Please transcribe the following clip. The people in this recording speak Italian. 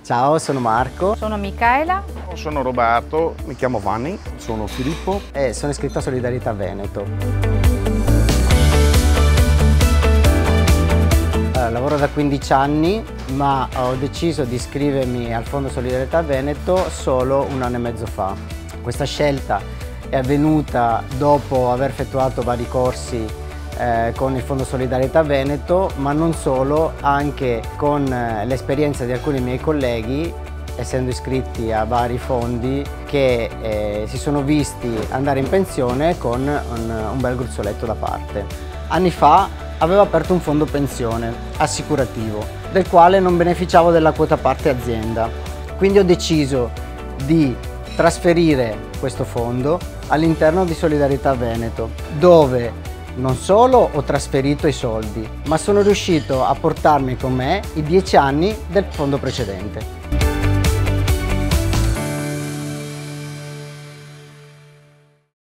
Ciao, sono Marco. Sono Michaela. Sono Roberto. Mi chiamo Vanni. Sono Filippo. E sono iscritto a Solidarietà Veneto. Lavoro da 15 anni, ma ho deciso di iscrivermi al Fondo Solidarietà Veneto solo un anno e mezzo fa. Questa scelta è avvenuta dopo aver effettuato vari corsi con il Fondo Solidarietà Veneto, ma non solo, anche con l'esperienza di alcuni miei colleghi, essendo iscritti a vari fondi, che si sono visti andare in pensione con un bel gruzzoletto da parte. Anni fa avevo aperto un fondo pensione assicurativo, del quale non beneficiavo della quota parte azienda, quindi ho deciso di trasferire questo fondo all'interno di Solidarietà Veneto, dove non solo ho trasferito i soldi, ma sono riuscito a portarmi con me i 10 anni del fondo precedente.